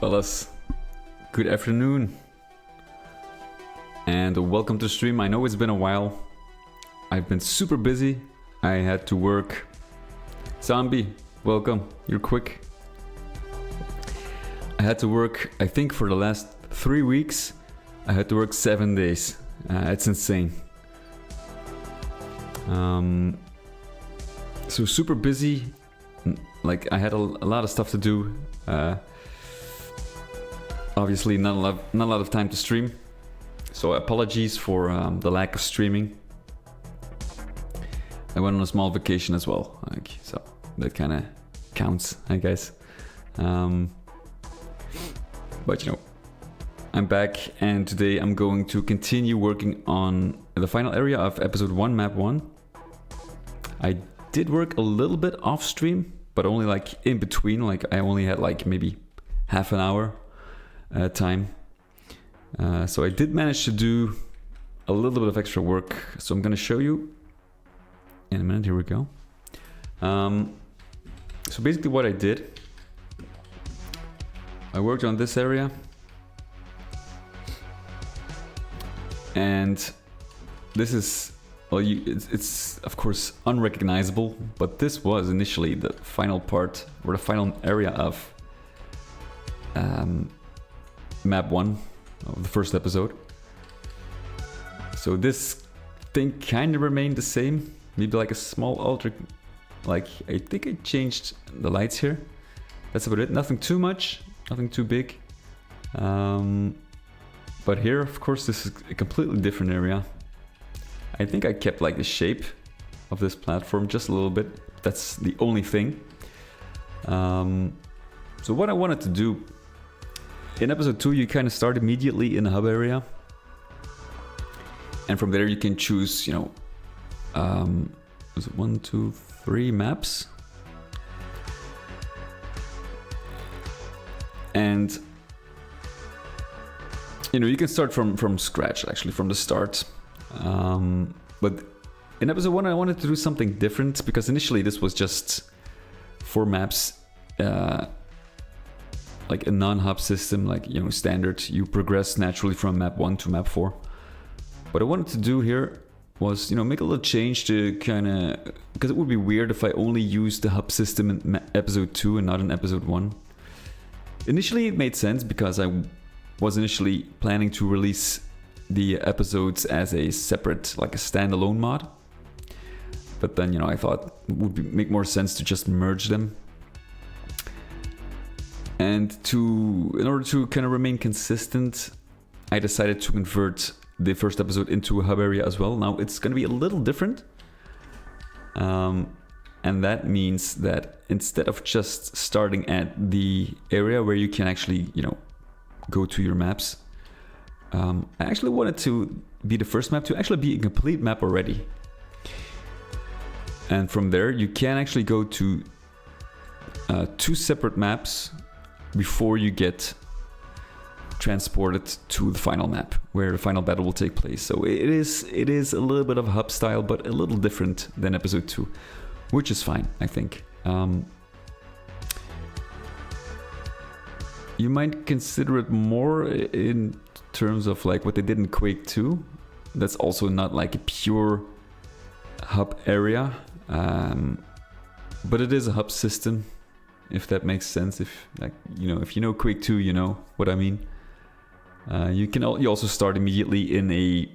Fellas, good afternoon and welcome to stream. I know it's been a while. I've been super busy. I had to work. Zombie, welcome. You're quick. I had to work, I think for the last 3 weeks, I had to work 7 days. It's insane. So super busy. Like I had a lot of stuff to do. Obviously not a lot of time to stream, so apologies for the lack of streaming. I went on a small vacation as well, so that kind of counts, I guess. But you know, I'm back, and today I'm going to continue working on the final area of episode 1, map 1. I did work a little bit off stream, but only like in between. Like I only had like maybe half an hour time, so I did manage to do a little bit of extra work, so I'm gonna show you in a minute. Here we go. So basically what I did, I worked on this area, and this is, well, it's of course unrecognizable, but this was initially the final part, or the final area of map 1 of the first episode. So this thing kind of remained the same, maybe like a small alter, like I think I changed the lights here. That's about it, nothing too much, nothing too big. But here, of course, this is a completely different area. I think I kept like the shape of this platform just a little bit. That's the only thing. So what I wanted to do, in episode 2, you kind of start immediately in the hub area, and from there you can choose, you know, was it 1, 2, 3 maps, and you know, you can start from scratch, actually from the start. But in episode 1, I wanted to do something different, because initially this was just for maps, like a non-hub system, like, you know, standard, you progress naturally from map 1 to map 4. What I wanted to do here was, you know, make a little change to kind of, because it would be weird if I only used the hub system in episode 2 and not in episode 1. Initially it made sense because I was initially planning to release the episodes as a separate, like a standalone mod. But then, you know, I thought it would make more sense to just merge them. And in order to kind of remain consistent, I decided to convert the first episode into a hub area as well. Now it's going to be a little different. And that means that instead of just starting at the area where you can actually, you know, go to your maps, I actually wanted to be the first map to actually be a complete map already. And from there, you can actually go to 2 separate maps before you get transported to the final map, where the final battle will take place. So it is a little bit of a hub style, but a little different than episode 2, which is fine, I think. You might consider it more in terms of like what they did in Quake 2. That's also not like a pure hub area, but it is a hub system, if that makes sense. If, like, you know, if you know Quake 2, you know what I mean. You also start immediately in a,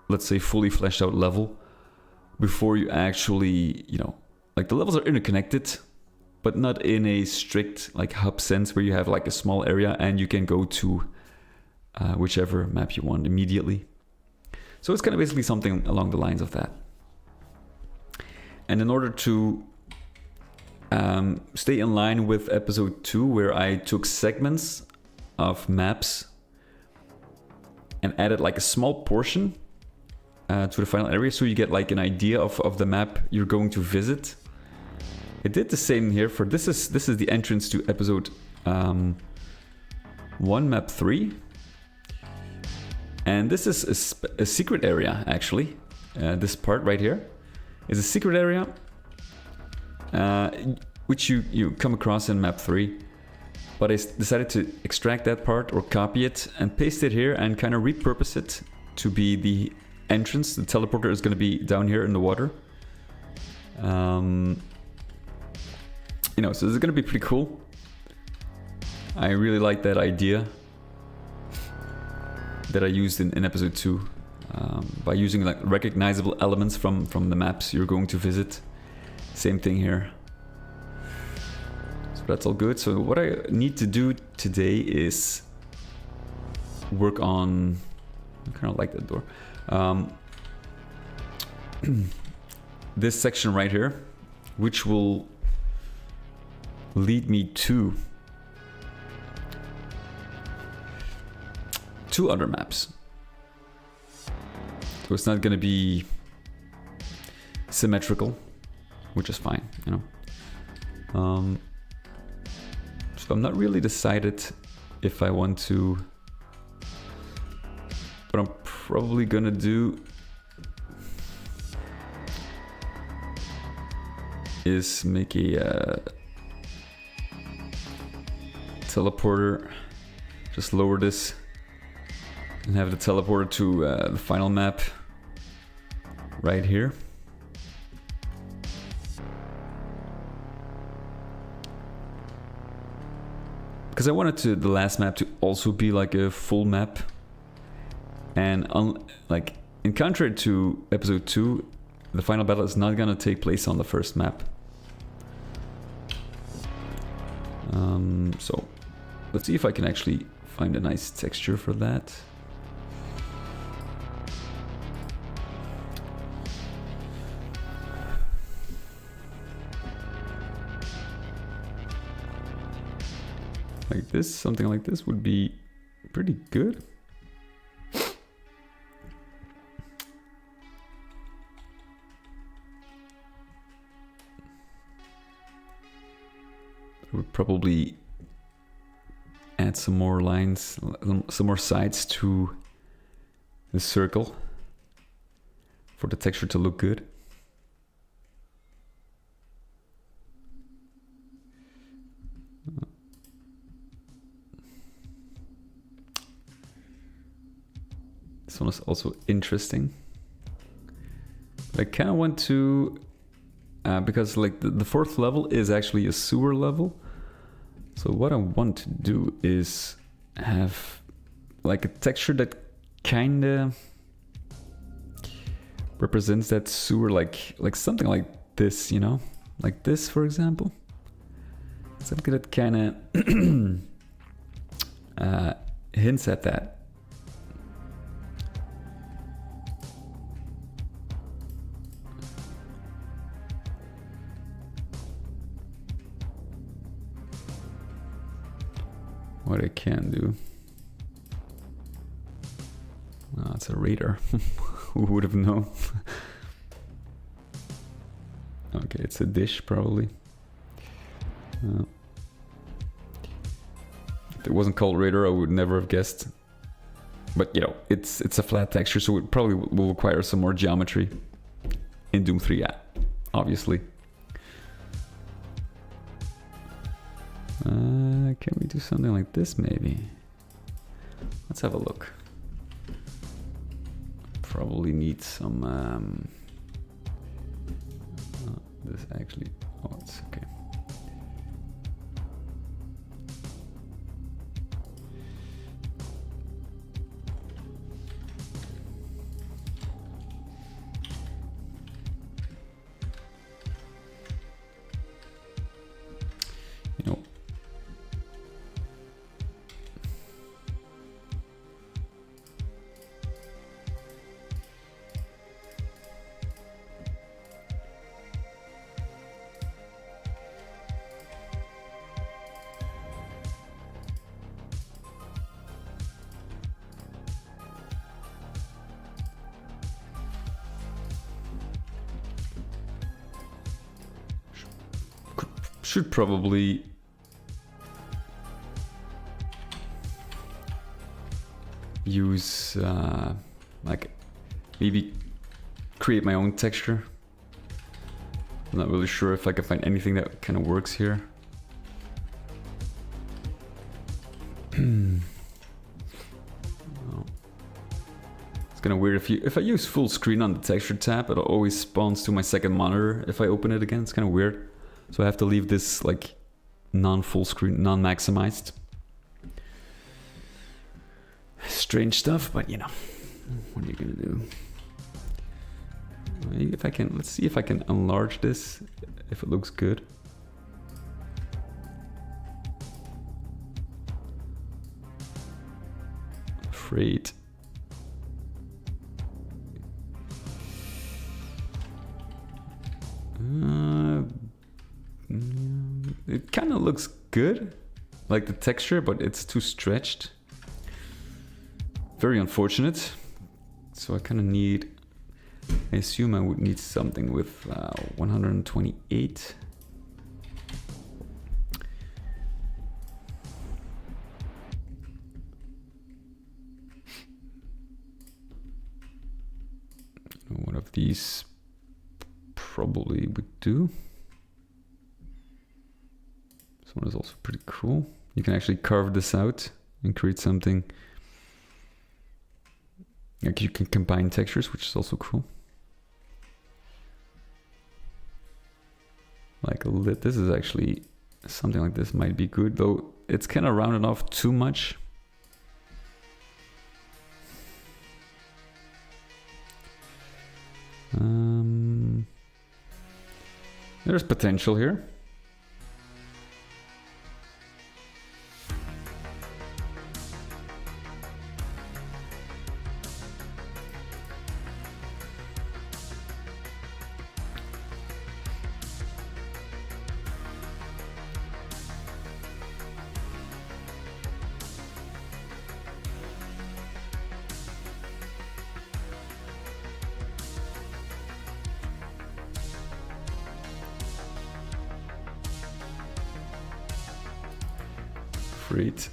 let's say, fully fleshed out level before you actually, you know, like the levels are interconnected, but not in a strict like hub sense where you have like a small area and you can go to whichever map you want immediately. So it's kind of basically something along the lines of that. And in order to stay in line with episode 2, where I took segments of maps and added like a small portion to the final area, so you get like an idea of the map you're going to visit. I did the same here for this is the entrance to episode 1, map 3, and this is a secret area actually. This part right here is a secret area, which you come across in map 3. But I decided to extract that part or copy it and paste it here and kind of repurpose it to be the entrance. The teleporter is going to be down here in the water. You know, so this is going to be pretty cool. I really like that idea that I used in episode 2 by using like recognizable elements from the maps you're going to visit. Same thing here. So that's all good. So what I need to do today is work on, I kind of like that door, this section right here, which will lead me to 2 other maps. So it's not going to be symmetrical, which is fine, you know. So I'm not really decided if I want to. What I'm probably gonna do is make a teleporter. Just lower this and have the teleporter to the final map right here. Because I wanted the last map to also be like a full map, and like in contrary to episode 2, the final battle is not gonna take place on the first map. So let's see if I can actually find a nice texture for that. Like this, something like this would be pretty good. I would probably add some more lines, some more sides to the circle for the texture to look good. This one is also interesting. But I kind of want to, because like the fourth level is actually a sewer level. So what I want to do is have like a texture that kind of represents that sewer, like something like this, you know, like this, for example. Something that kind of hints at that. What I can do. Oh, it's a radar. Who would have known? Okay, it's a dish probably. If it wasn't called radar, I would never have guessed. But you know, it's a flat texture, so it probably will require some more geometry in Doom 3, yeah, obviously. Can we do something like this maybe? Let's have a look. Probably need some this actually, oh, it's okay. You know, should probably use like maybe create my own texture. I'm not really sure if I can find anything that kind of works here. Oh. It's kind of weird if I use full screen on the texture tab, it always spawns to my second monitor if I open it again. It's kind of weird. So I have to leave this like non-full screen, non-maximized. Strange stuff, but you know, what are you gonna do? Maybe if I can, let's see if I can enlarge this, if it looks good. Afraid. It kind of looks good, like the texture, but it's too stretched. Very unfortunate. So I kind of need, I assume I would need something with 128. One of these probably would do. This one is also pretty cool. You can actually carve this out and create something. Like you can combine textures, which is also cool. Like a lid. This is actually something like this might be good, though it's kind of rounded off too much. There's potential here. Great.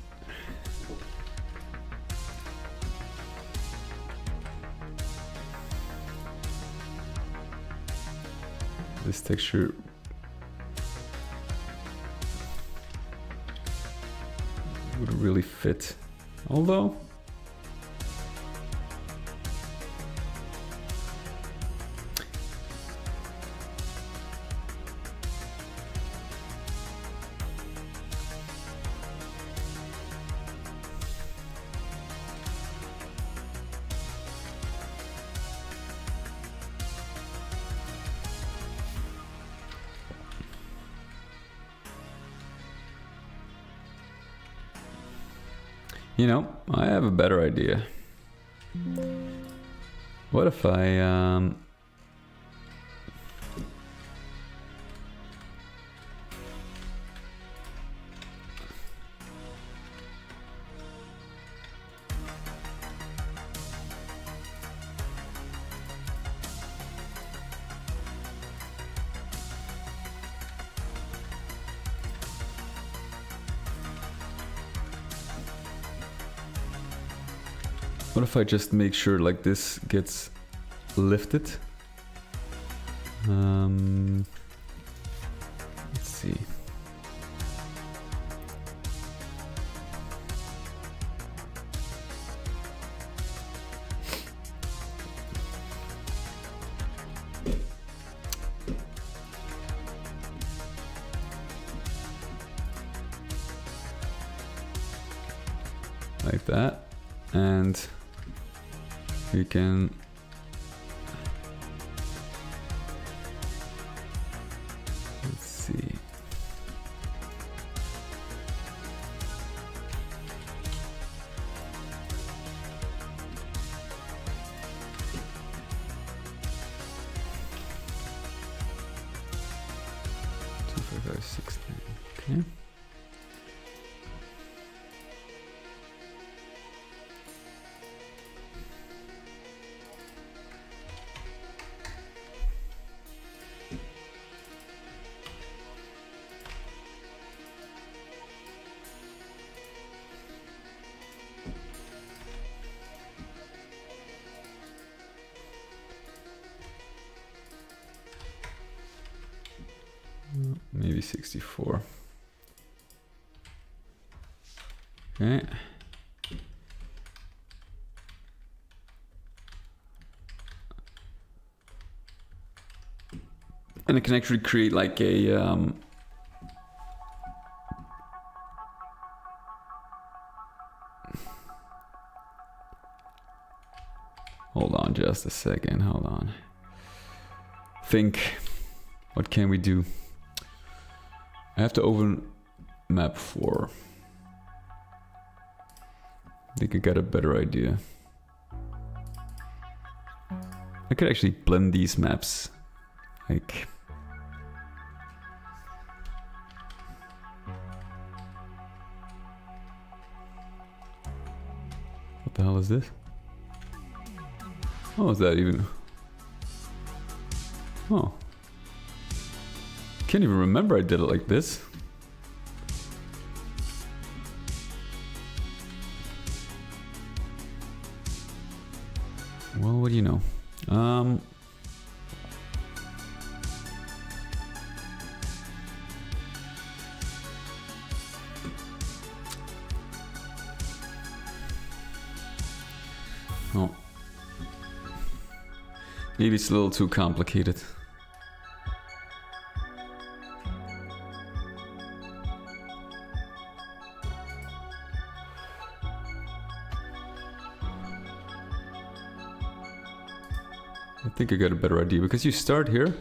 This texture would really fit, although You know, I have a better idea. What if I what if I just make sure like this gets lifted? Let's see. Like that. And we can let's see. Two, five, five, 6, 9. Okay. Maybe 64. Okay. And I can actually create like a hold on just a second, hold on. Think, what can we do? I have to open map 4. I think I got a better idea. I could actually blend these maps. Like... what the hell is this? Oh, is that even... oh. Can't even remember I did it like this. Well, what do you know? Oh. Maybe it's a little too complicated. I think I got a better idea, because you start here,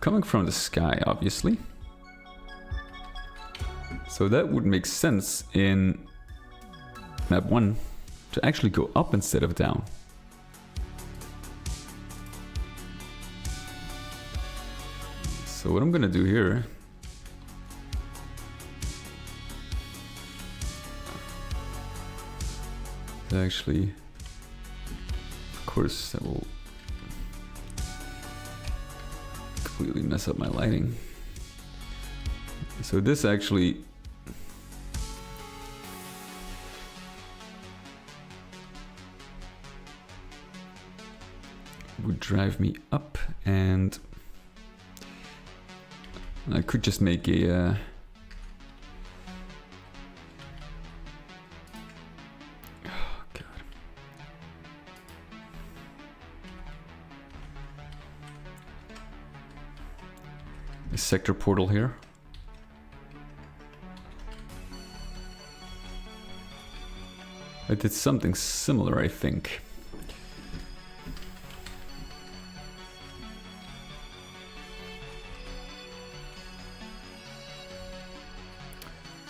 coming from the sky, obviously. So that would make sense in map 1 to actually go up instead of down. So what I'm gonna do here is actually, of course, that will completely mess up my lighting. So this actually would drive me up, and I could just make a oh god. A sector portal here. I did something similar, I think.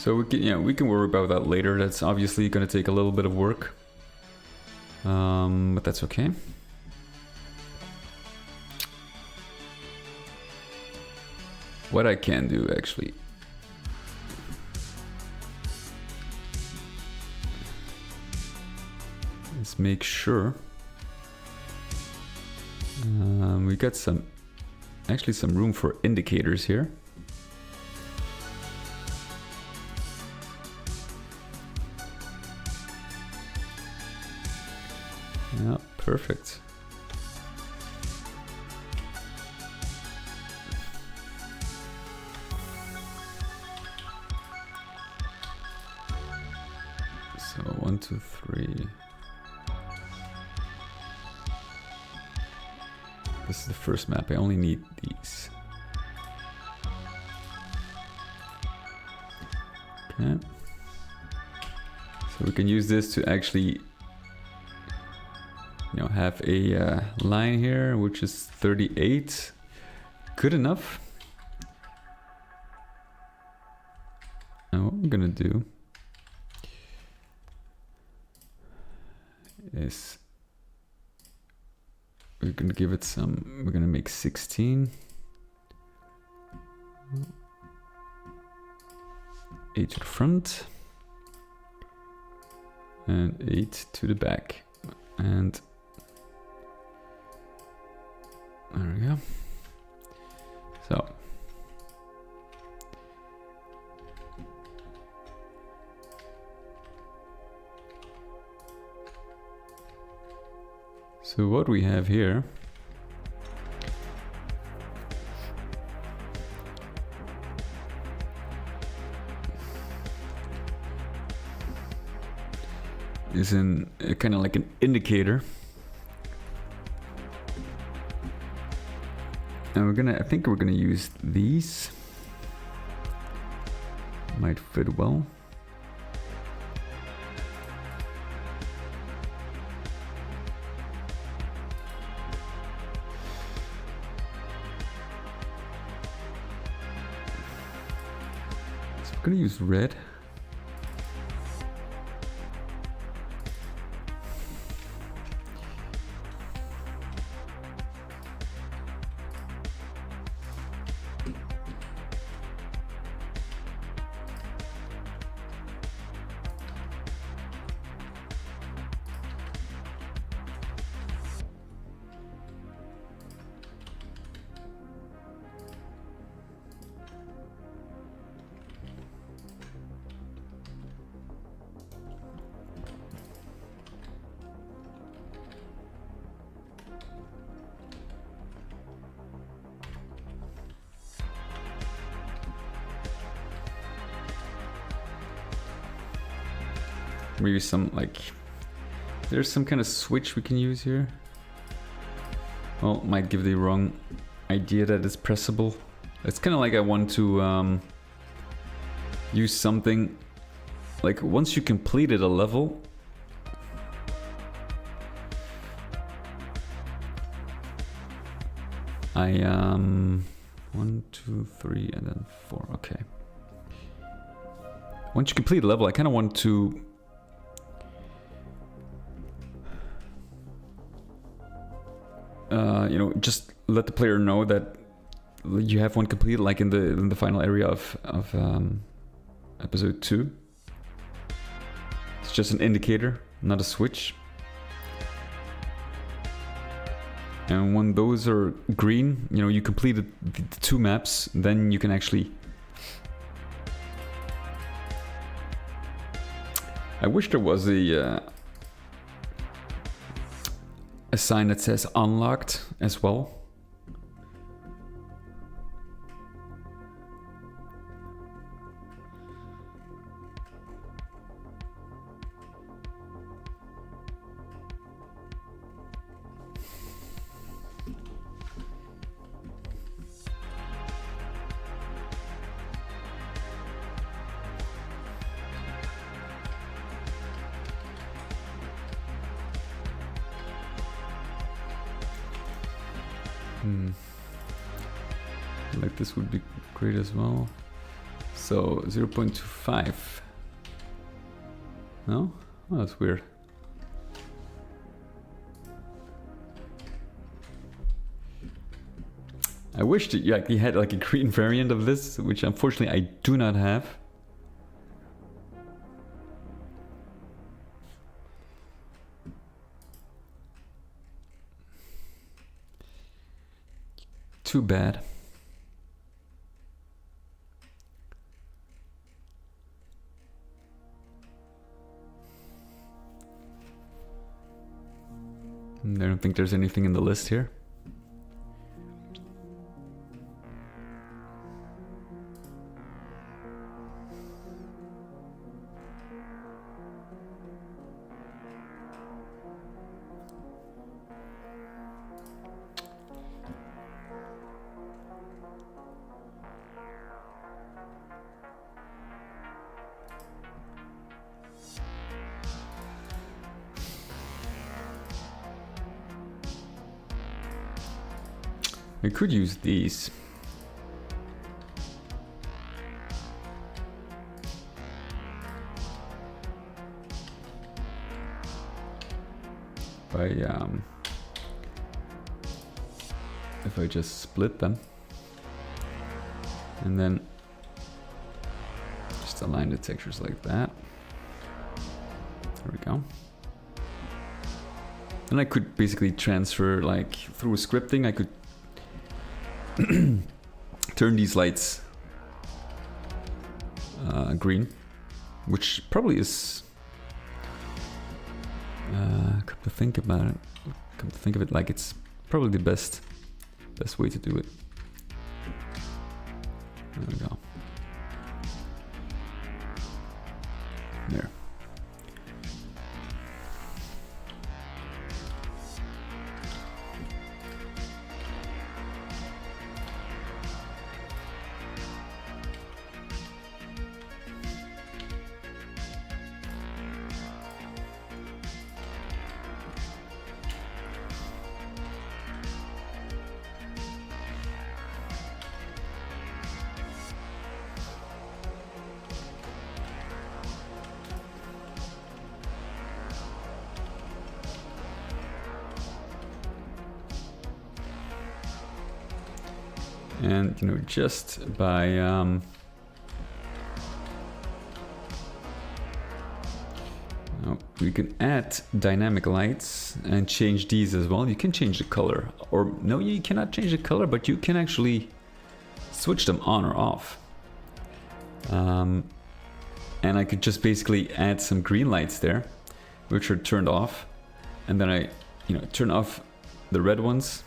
So we can worry about that later. That's obviously going to take a little bit of work, but that's okay. What I can do actually. Let's make sure we got some room for indicators here. Yeah, perfect. So 1, 2, 3. This is the first map. I only need these. Okay. So we can use this to actually, have a line here, which is 38. Good enough. And what we're gonna do is we're gonna give it some, we're gonna make 16. 8 to the front and 8 to the back. And there we go. So what we have here is kind of like an indicator. And I think we're gonna use these. Might fit well. So we're gonna use red. Maybe some there's some kind of switch we can use here. Well, might give the wrong idea that it's pressable. It's kind of like I want to use something like once you completed a level, I 1, 2, 3, and then 4. Okay. Once you complete a level, I kind of want to just let the player know that you have one completed, like in the final area of episode 2. It's just an indicator, not a switch. And when those are green, you completed the 2 maps, then you can actually. I wish there was a sign that says unlocked as well. Like this would be great as well. So 0.25. No? Oh, that's weird. I wish that you actually had like a green variant of this, which unfortunately I do not have. Too bad. I don't think there's anything in the list here. We could use these. By if I just split them and then just align the textures like that. There we go. And I could basically transfer, like through scripting, I could turn these lights green, which probably is come to think about it, come to think of it, like it's probably the best way to do it. There we go. There. And you know, just by you can add dynamic lights and change these as well. You can change the color, or no, you cannot change the color, but you can actually switch them on or off. And I could just basically add some green lights there, which are turned off, and then I, turn off the red ones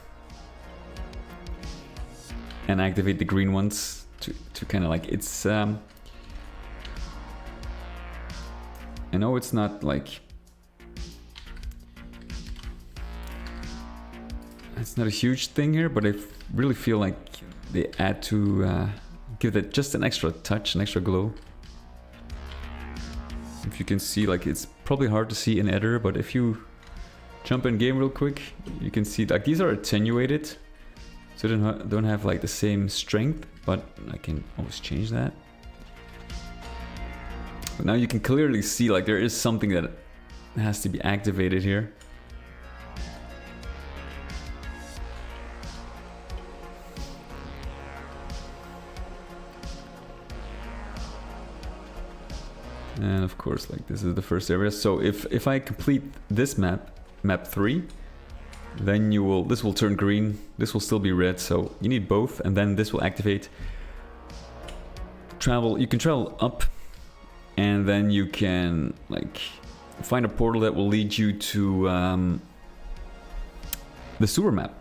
and activate the green ones to kind of like, it's I know it's not like, it's not a huge thing here, but I really feel like they add to give it just an extra touch, an extra glow. If you can see, like, it's probably hard to see in editor, but if you jump in game real quick, you can see like these are attenuated, so they don't have like the same strength, but I can always change that. But now you can clearly see like there is something that has to be activated here. And of course, like, this is the first area. So if I complete this map 3, then this will turn green, this will still be red, so you need both, and then this will activate. You can travel up, and then you can like find a portal that will lead you to the sewer map.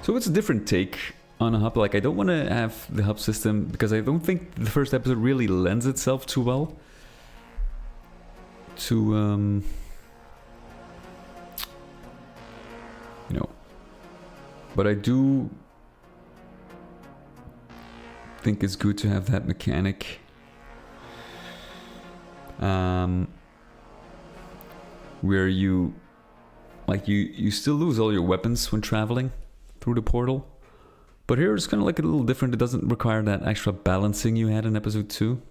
So it's a different take on a hub. Like, I don't want to have the hub system because I don't think the first episode really lends itself too well to but I do think it's good to have that mechanic where you still lose all your weapons when traveling, through the portal. But here it's kind of like a little different. It doesn't require that extra balancing you had in episode 2.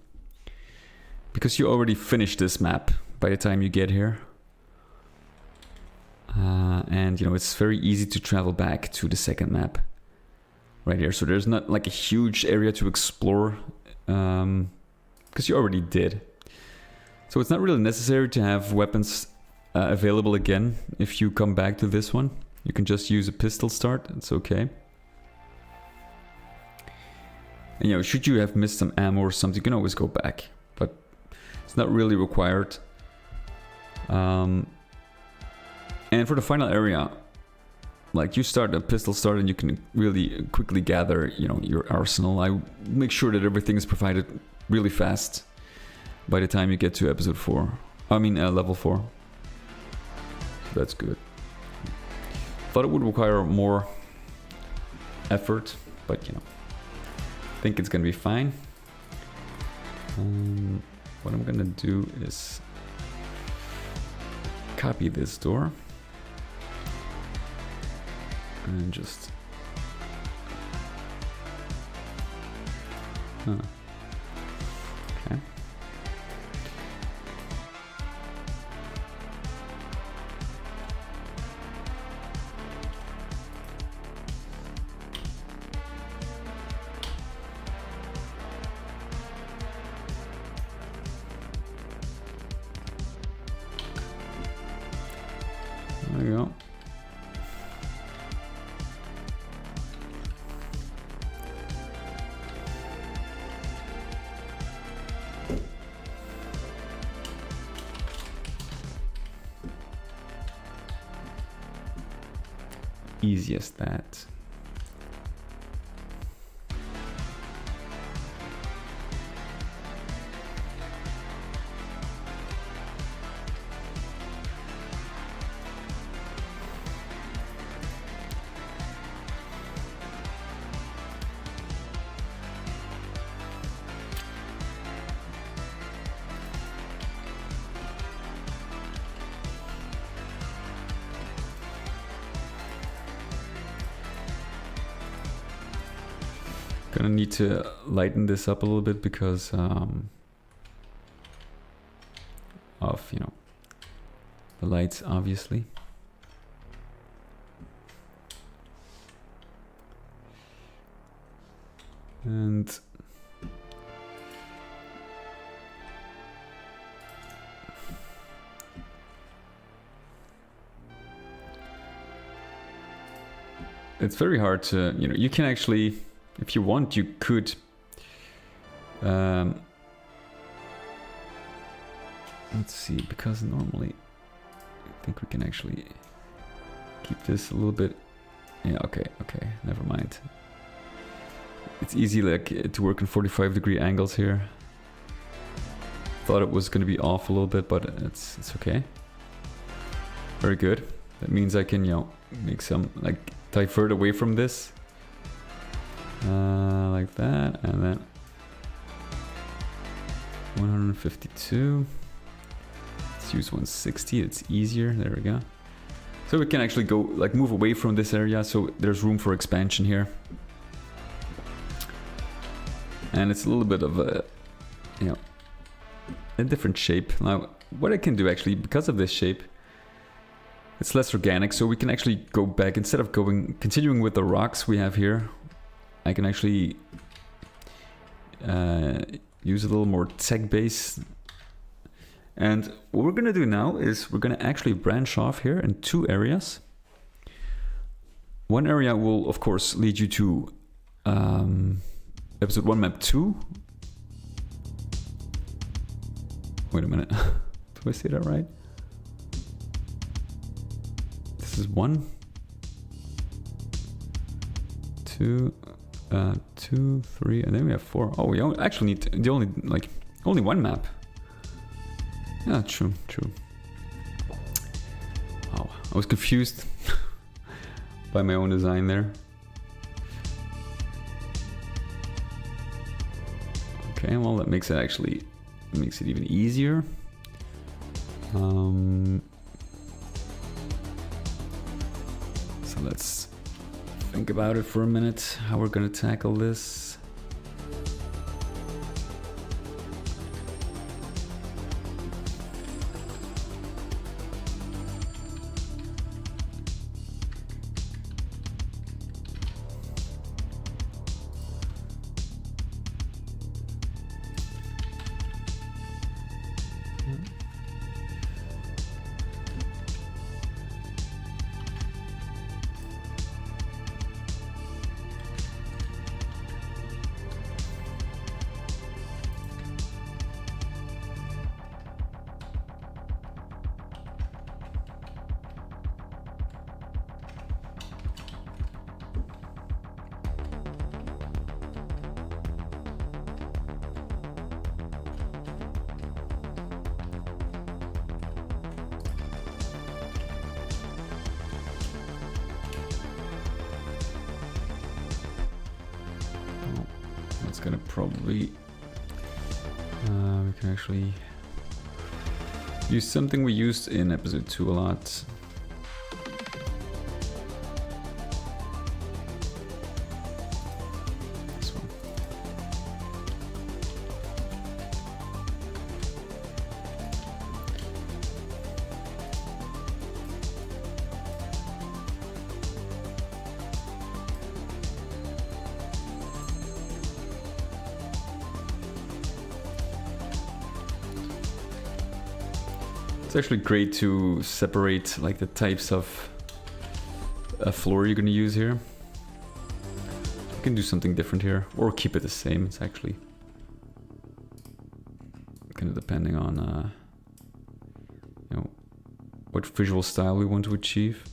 Because you already finished this map by the time you get here. And, you know, it's very easy to travel back to the second map. Right here. So there's not like a huge area to explore. Because you already did. So it's not really necessary to have weapons available again if you come back to this one. You can just use a pistol start. It's okay. And, you know, should you have missed some ammo or something, you can always go back. But it's not really required. And for the final area, like you start a pistol start and you can really quickly gather, you know, your arsenal. I make sure that everything is provided really fast by the time you get to episode 4. Level 4. So that's good. Thought it would require more effort, but you know, I think it's gonna be fine. What I'm gonna do is copy this door and just okay. There you go. Easy as that. Gonna need to lighten this up a little bit because of, you know, the lights, obviously. And it's very hard to, you know, you can actually, if you want, you could let's see, because normally I think we can actually keep this a little bit. Yeah, okay, never mind. It's easy like to work in 45-degree angles here. Thought it was gonna be off a little bit, but it's okay. Very good. That means I can, you know, make some, like, divert away from this. Like that, and then 152. Let's use 160, it's easier. There we go. So we can actually go, like, move away from this area, so there's room for expansion here. And it's a little bit of a, you know, a different shape. Now, what I can do actually, because of this shape, it's less organic, so we can actually go back, instead of continuing with the rocks we have here, I can actually use a little more tech base. And what we're gonna do now is we're gonna actually branch off here in 2 areas. One area will, of course, lead you to episode 1 map 2. Wait a minute. Do I say that right? This is 1, 2, 2, 3, and then we have 4. Oh, we actually need the only 1 map. Yeah, true. Wow, I was confused by my own design there. Okay, well, that makes it even easier. So let's think about it for a minute, how we're gonna tackle this. It's gonna probably we can actually use something we used in episode 2 a lot. This one. It's actually great to separate like the types of floor you're gonna use here. You can do something different here, or keep it the same. It's actually kind of depending on you know, what visual style we want to achieve.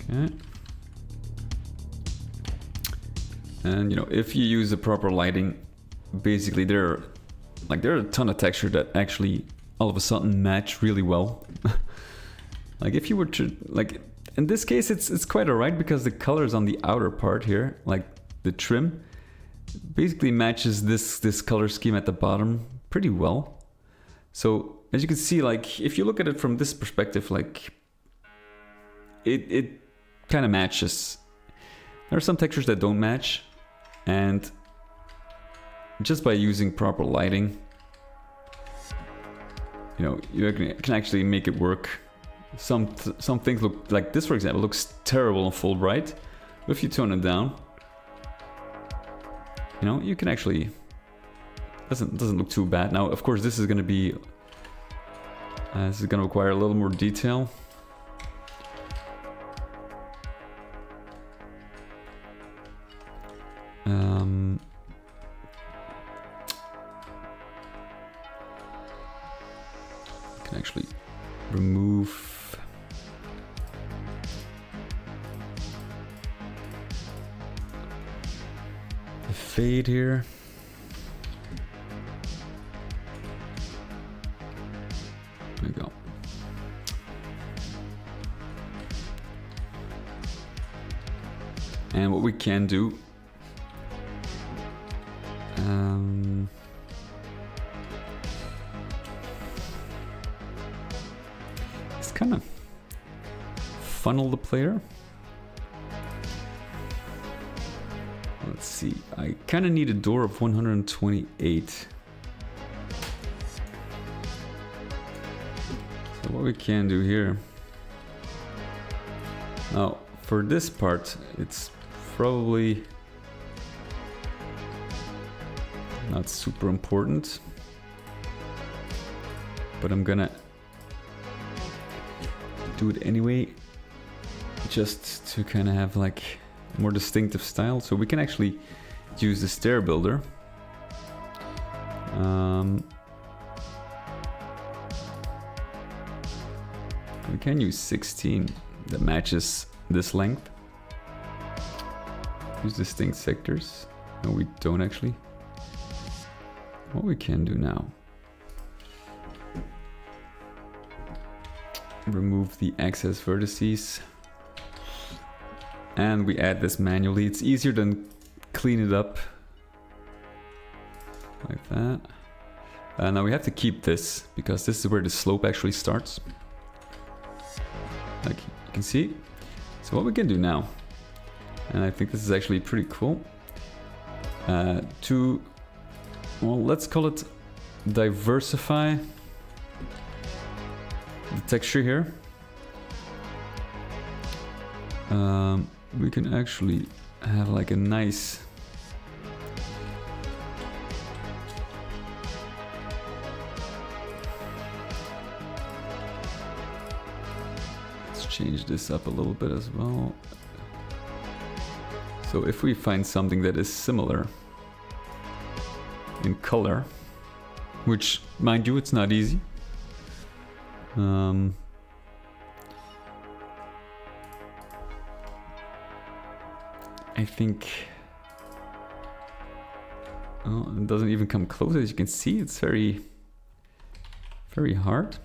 Okay. And you know, if you use the proper lighting, basically there are a ton of texture that actually all of a sudden match really well. Like if you were to, like in this case it's quite alright because the colors on the outer part here, like the trim, basically matches this color scheme at the bottom pretty well. So as you can see, like if you look at it from this perspective, like it kind of matches. There are some textures that don't match, and just by using proper lighting, you know, you can actually make it work. Some things look like this, for example, looks terrible in full bright. But if you tone it down, you know, you can actually doesn't look too bad. Now, of course, this is going to be this is going to require a little more detail. Can actually remove the fade here. There we go. And what we can do, it's kind of funnel the player. Let's see, I kind of need a door of 128. So what we can do here, now for this part, it's probably not super important, but I'm gonna do it anyway, just to kind of have like a more distinctive style. So we can actually use the stair builder. We can use 16 that matches this length. Use distinct sectors. No, we don't actually. What we can do now, remove the excess vertices, and we add this manually. It's easier than clean it up like that. Now we have to keep this, because this is where the slope actually starts. Like you can see. So what we can do now, and I think this is actually pretty cool, well, let's call it diversify the texture here. We can actually have like a nice change this up a little bit as well. So if we find something that is similar in color, which mind you, it's not easy. I think, oh, it doesn't even come close. As you can see, it's very, very hard.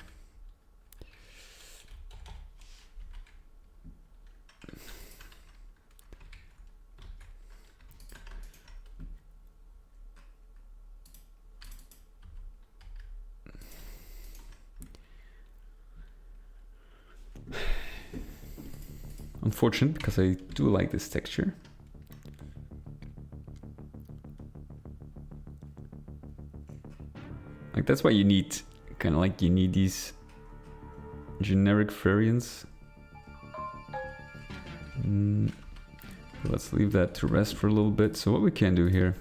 Unfortunate, because I do like this texture. Like that's why you need, kind of like you need these generic variants. Let's leave that to rest for a little bit. So what we can do here,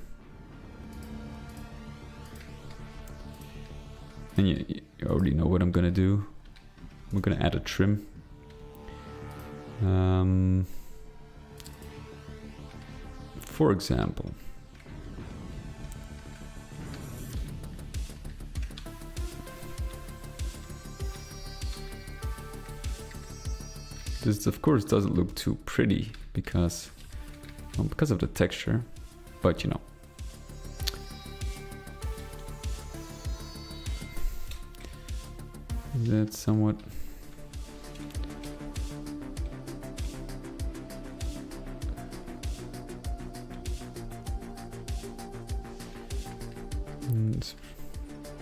and you already know what I'm gonna do. We're gonna add a trim. For example, this of course doesn't look too pretty because, well, because of the texture, but you know, that's somewhat.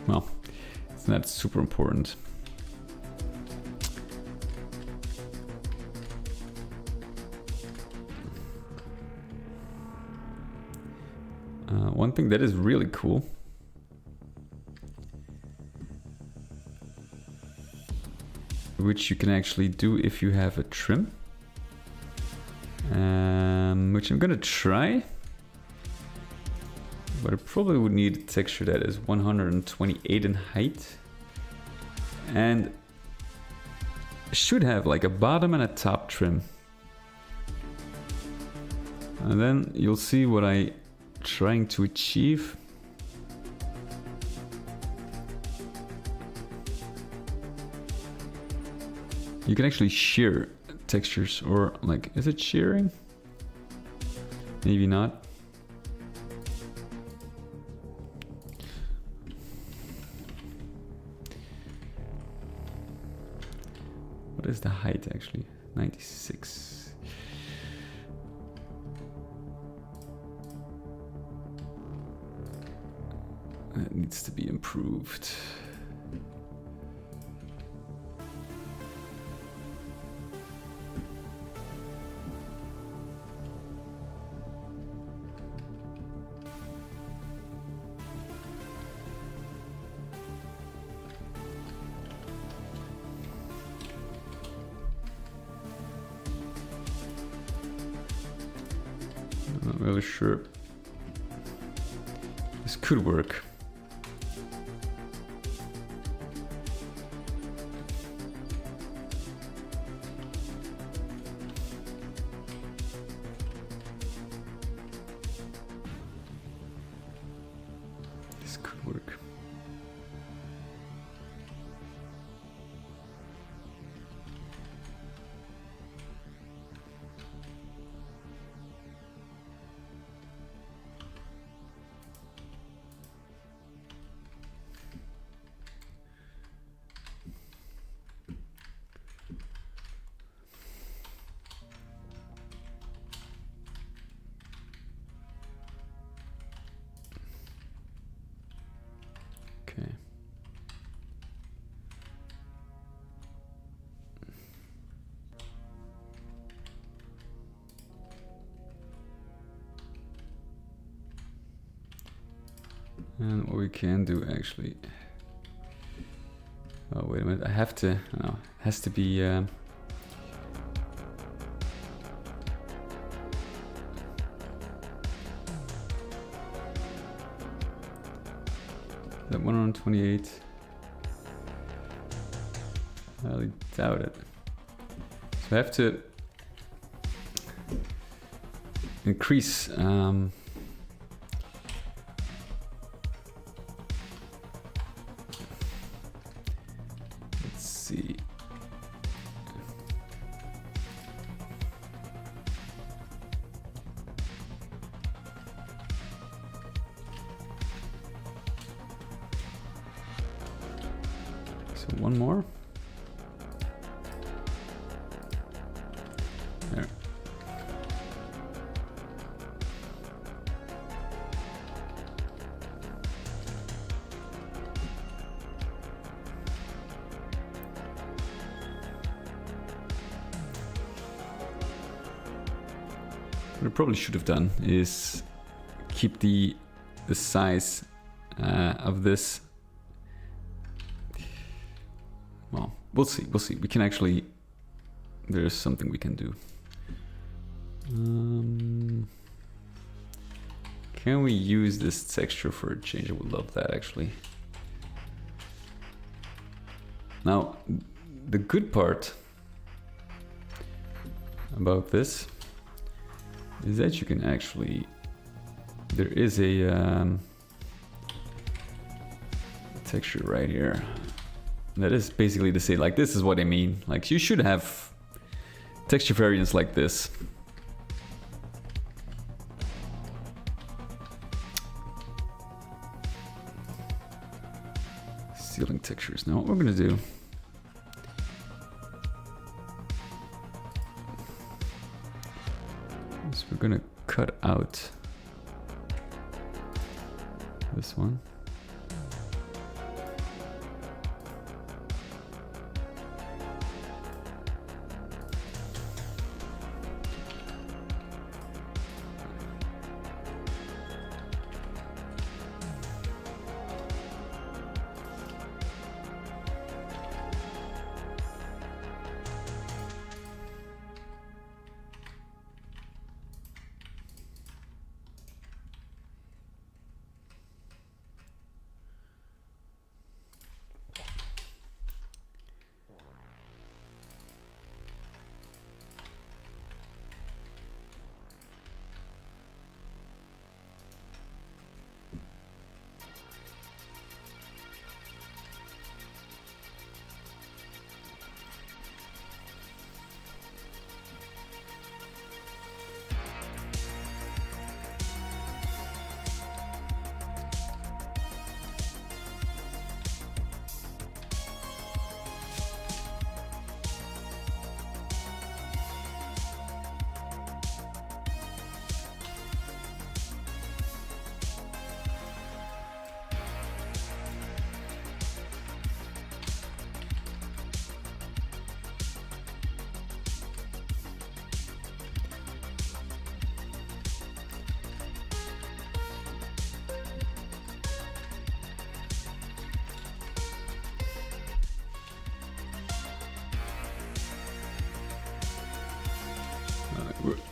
Well, it's not super important. One thing that is really cool, which you can actually do if you have a trim, which I'm gonna try. But I probably would need a texture that is 128 in height and should have like a bottom and a top trim. And then you'll see what I'm trying to achieve. You can actually shear textures, or like, is it shearing? Maybe not. What is the height actually? 96. That needs to be improved. Not really sure. This could work. This could work. And what we can do actually. Oh, wait a minute. I have to. No, it has to be. That 128. I highly doubt it. So I have to increase. Let's see. So one more. There. What I probably should have done is keep the size of this. Well, we'll see. We'll see. We can actually. There's something we can do. Can we use this texture for a change? I would love that actually. Now, the good part about this is that you can actually. There is a texture right here. That is basically to say, like, this is what I mean. Like, you should have texture variants like this. Ceiling textures. Now, what we're gonna do is we're gonna cut out this one.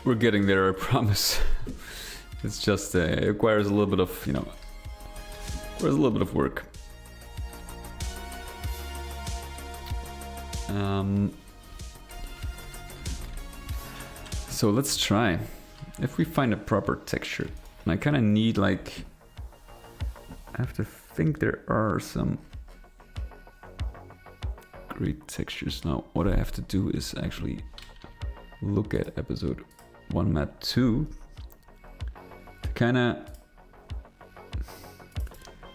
We're getting there, I promise. It's just it requires a little bit of, you know, requires a little bit of work. So let's try. If we find a proper texture, and I kind of need, like, I have to think there are some great textures. Now, what I have to do is actually look at episode 1 map 2 to kind of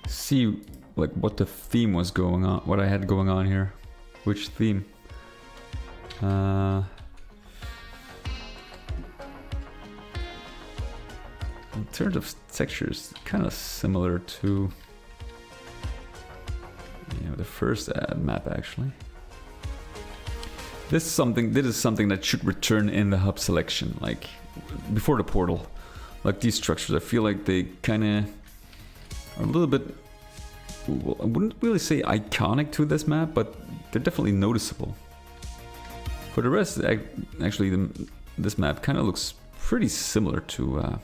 see, like, what the theme was going on, what I had going on here, which theme. In terms of textures, kind of similar to, you know, the first map actually. This is something that should return in the hub selection, like before the portal. Like these structures, I feel like they kind of are a little bit, well, I wouldn't really say iconic to this map, but they're definitely noticeable. For the rest, actually, this map kind of looks pretty similar to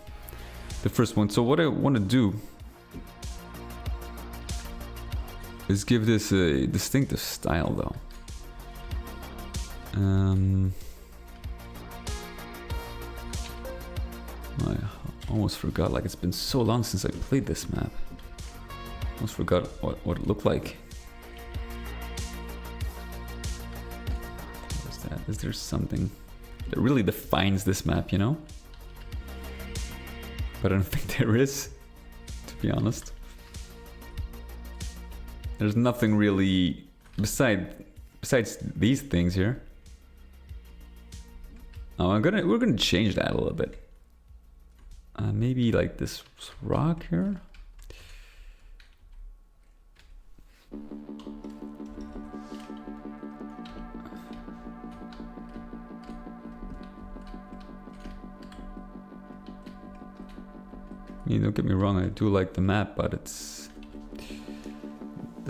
the first one. So what I want to do is give this a distinctive style, though. I almost forgot, like it's been so long since I played this map. Almost forgot what it looked like. What is that? Is there something that really defines this map, you know? But I don't think there is, to be honest. There's nothing really besides these things here. Oh, we're gonna change that a little bit. Maybe like this rock here. Don't get me wrong, I do like the map, but it's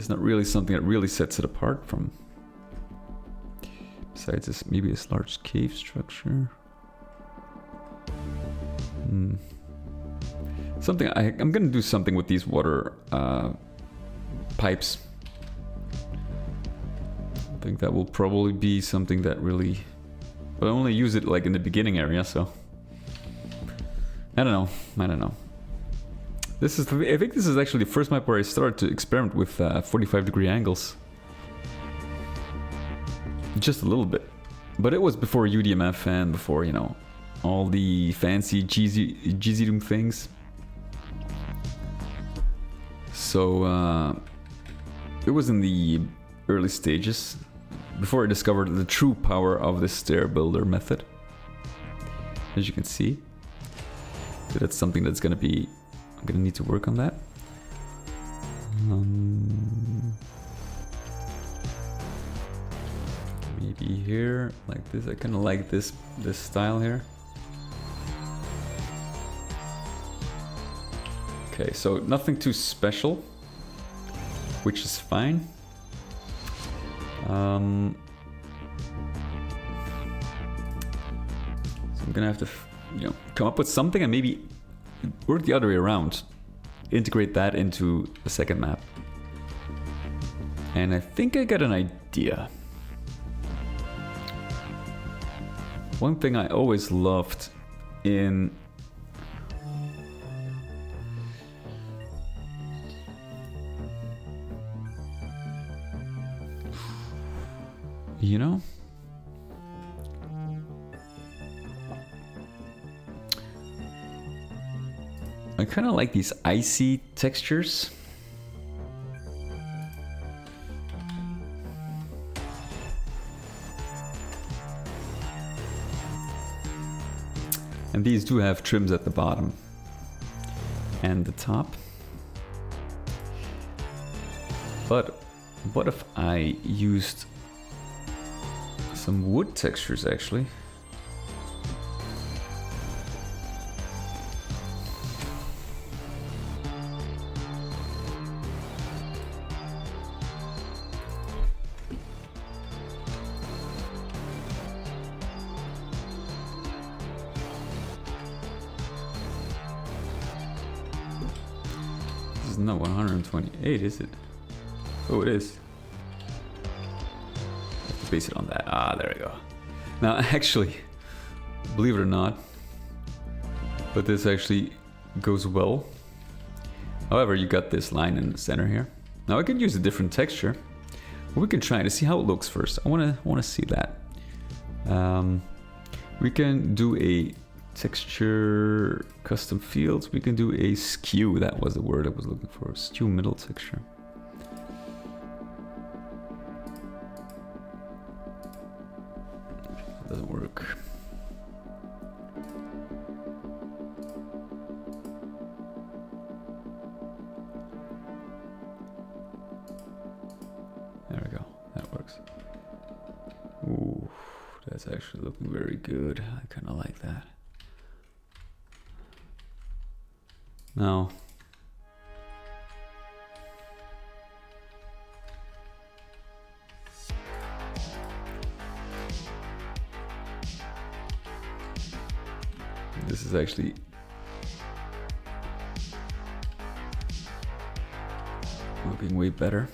not really something that really sets it apart from. Besides this, maybe this large cave structure. Something I'm gonna do something with these water pipes. I think that will probably be something that really, but I only use it like in the beginning area, so I don't know. I think this is actually the first map where I started to experiment with 45-degree angles. Just a little bit. But it was before UDMF and before, you know, all the fancy GZ Doom things. So, it was in the early stages, before I discovered the true power of the stair builder method. As you can see. So that's something that's gonna be, I'm gonna need to work on that. Maybe here, like this. I kind of like this style here. Okay, so nothing too special, which is fine. So I'm gonna have to, come up with something and maybe work the other way around. Integrate that into the second map. And I think I got an idea. One thing I always loved in I kind of like these icy textures. And these do have trims at the bottom and the top. But what if I used some wood textures actually? This is not 128, is it? Oh, it is. Base it on that. Ah, there we go. Now, actually, believe it or not, but this actually goes well. However, you got this line in the center here. Now I could use a different texture. We can try to see how it looks first. I want to see that. We can do a texture custom fields. We can do a skew. That was the word I was looking for. Skew middle texture. Doesn't work. There we go. That works. Ooh, that's actually looking very good. I kind of like that. this is actually looking way better.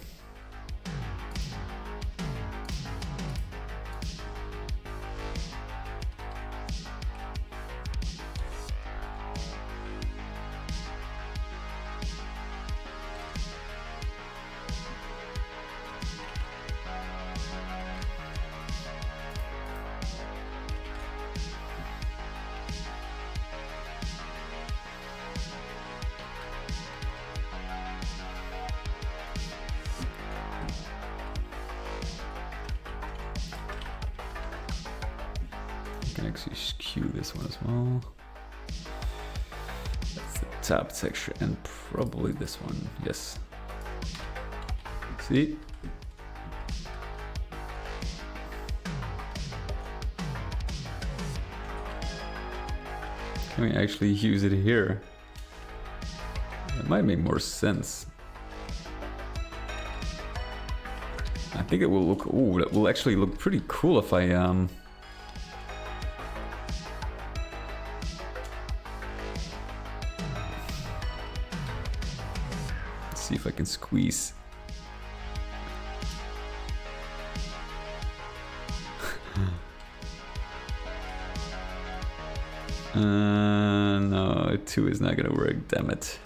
Can actually skew this one as well. That's the top texture and probably this one. Yes. See? Can we actually use it here? It might make more sense. I think it will look, ooh, that will actually look pretty cool if I see if I can squeeze. No, 2 is not gonna work, damn it.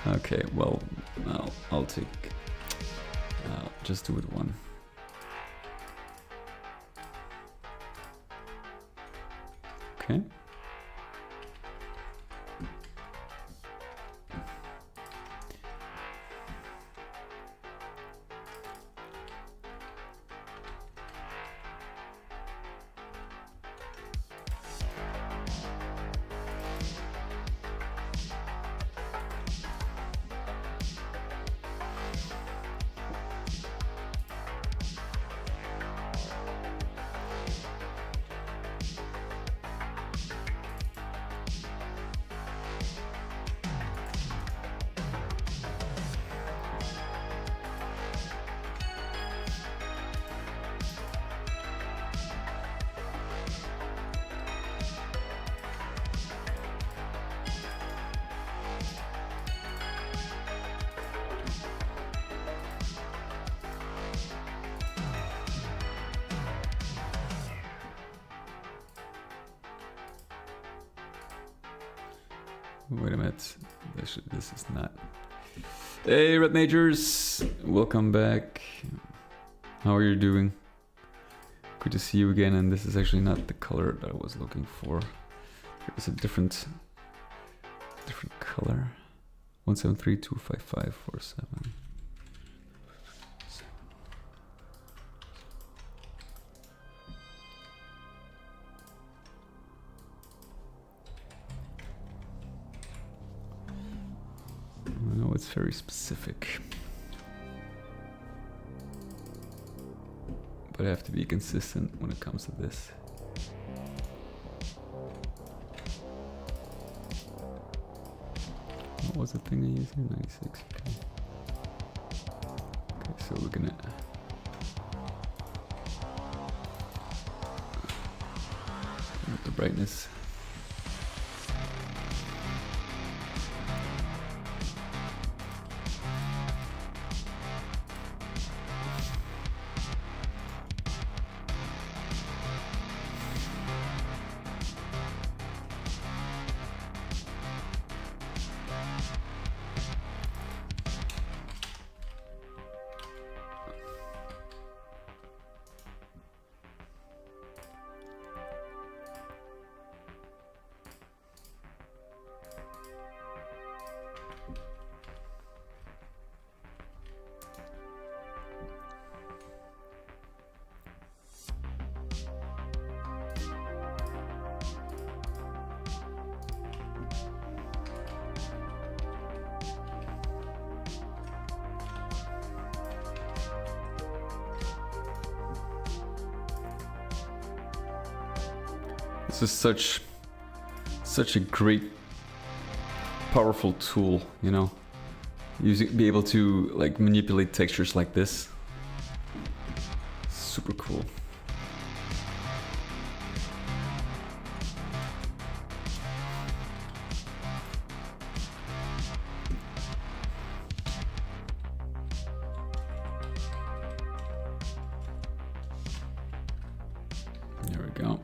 Okay, well, I'll take, just do it 1. Okay. Wait a minute, this is not. Hey Red Majors, welcome back. How are you doing? Good to see you again, and this is actually not the color that I was looking for. It's a different color. 173255547. I know it's very specific, but I have to be consistent when it comes to this. What was the thing I used here? 96. Okay, so we're gonna turn up the brightness. This is such a great, powerful tool, you know. Be able to like manipulate textures like this. Super cool. go.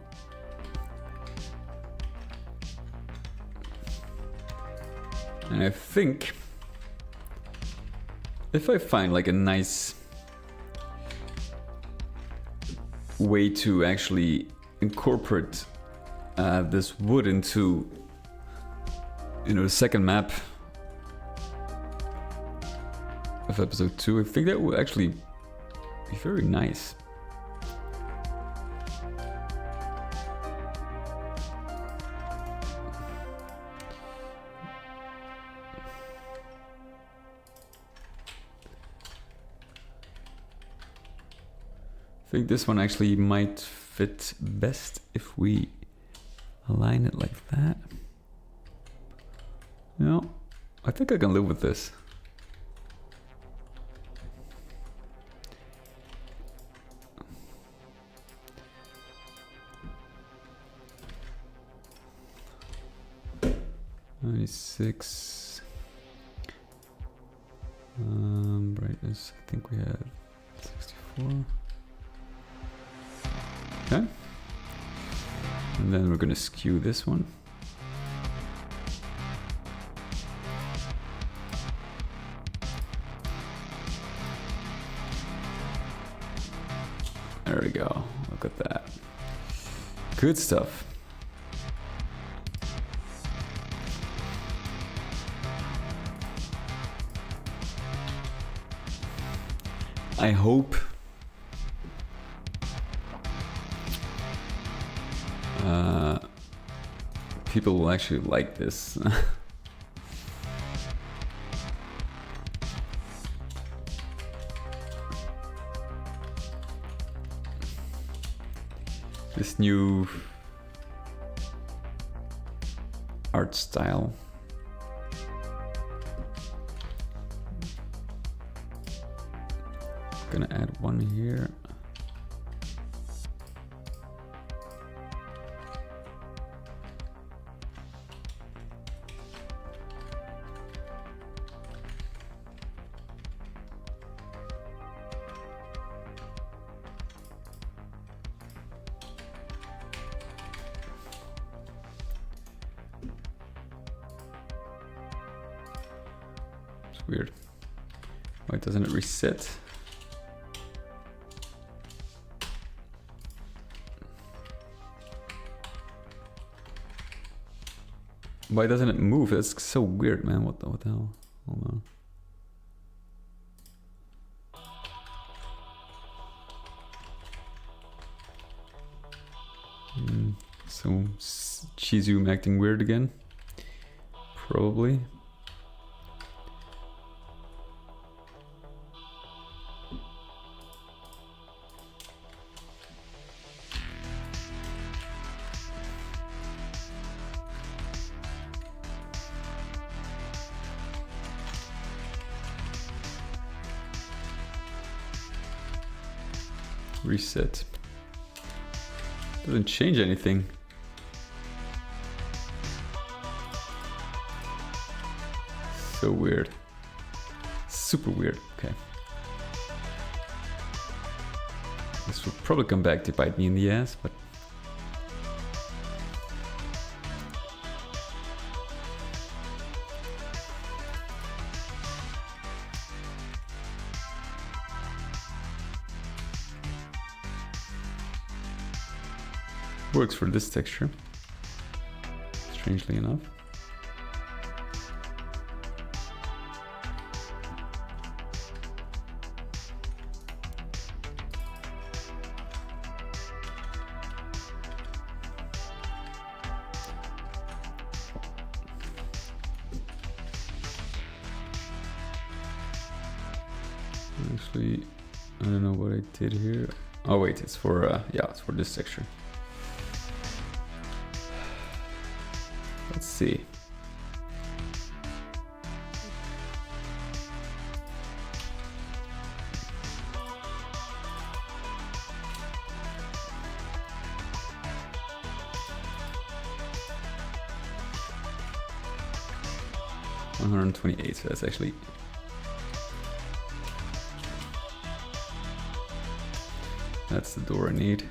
And I think if I find like a nice way to actually incorporate this wood into, you know, the second map of episode 2, I think that would actually be very nice. I think this one actually might fit best if we align it like that. No, I think I can live with this. Six. Brightness. I think we have 64. Okay. And then we're gonna skew this one. There we go. Look at that. Good stuff. I hope people will actually like this. This new art style. Gonna add one here. It's weird. Why doesn't it reset? Why doesn't it move? That's so weird, man. What the hell? Hold on. So Chizoom acting weird again? Probably. Reset. Doesn't change anything. So weird. Super weird. Okay. This will probably come back to bite me in the ass, but works for this texture, strangely enough. Actually, I don't know what I did here. Oh wait, it's for yeah, it's for this texture. Let's see. $128, so that's actually that's the door I need.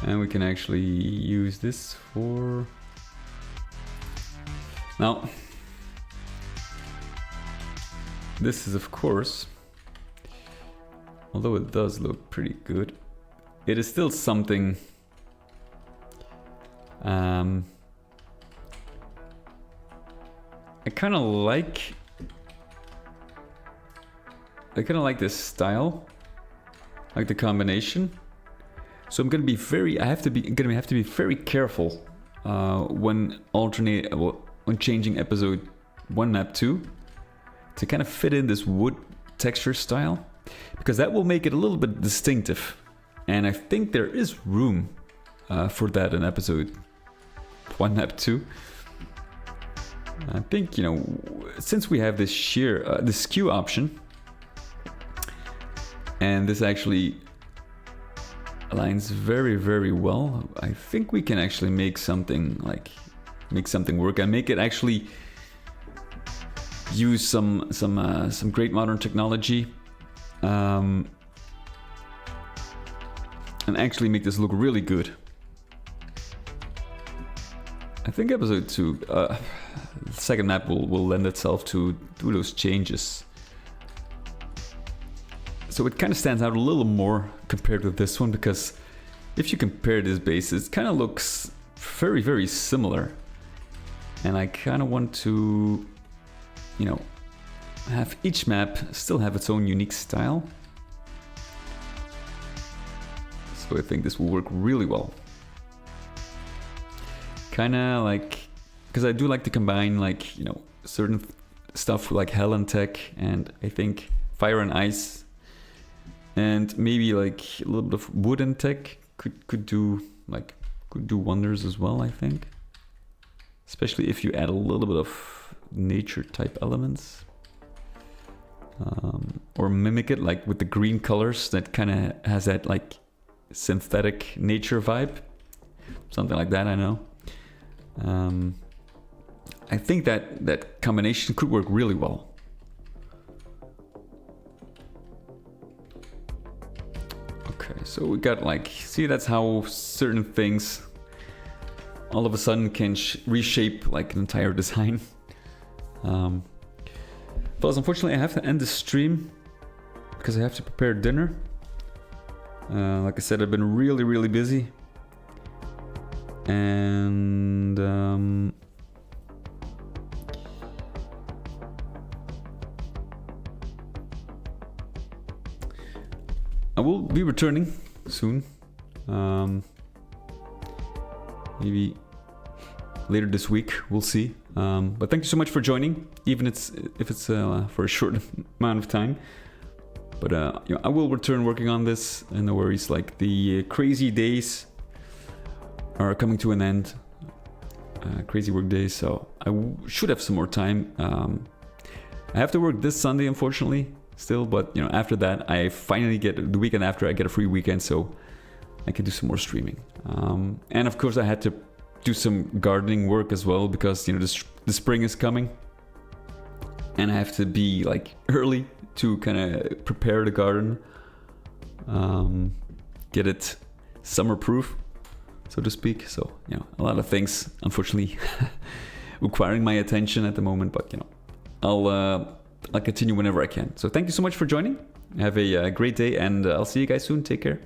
And we can actually use this for... Now, this is of course, although it does look pretty good, it is still something I kind of like this style, like the combination. So I'm gonna be very, I have to be very careful when changing episode 1 map 2 to kind of fit in this wood texture style, because that will make it a little bit distinctive. And I think there is room for that in episode 1 map 2. I think, you know, since we have this the skew option, and this actually aligns very, very well, I think we can actually make something work and make it actually use some great modern technology, and actually make this look really good. I think episode 2, the second map will lend itself to do those changes. So it kind of stands out a little more compared with this one, because if you compare this base, it kind of looks very, very similar. And I kind of want to, you know, have each map still have its own unique style. So I think this will work really well. Kind of like, because I do like to combine, like, you know, certain stuff like hell and tech, and I think fire and ice, and maybe like a little bit of wood and tech could do wonders as well, I think. Especially if you add a little bit of nature type elements, or mimic it like with the green colors that kind of has that like synthetic nature vibe, something like that. I know. I think that combination could work really well. Okay, so we got like, see, that's how certain things all of a sudden can reshape like an entire design. But unfortunately I have to end the stream because I have to prepare dinner. Like I said, I've been really, really busy. And I will be returning soon. Maybe later this week, we'll see. But thank you so much for joining, even if it's for a short amount of time. But you know, I will return working on this, and no worries. Like, the crazy days are coming to an end. Crazy work days, so I should have some more time. I have to work this Sunday, unfortunately, still. But you know, after that, I finally get the weekend after. I get a free weekend, so I can do some more streaming. And of course, I had to do some gardening work as well, because you know the spring is coming, and I have to be like early to kind of prepare the garden, get it summer proof, so to speak. So you know, a lot of things unfortunately requiring my attention at the moment, but you know, I'll continue whenever I can. So thank you so much for joining. Have a great day, and I'll see you guys soon. Take care.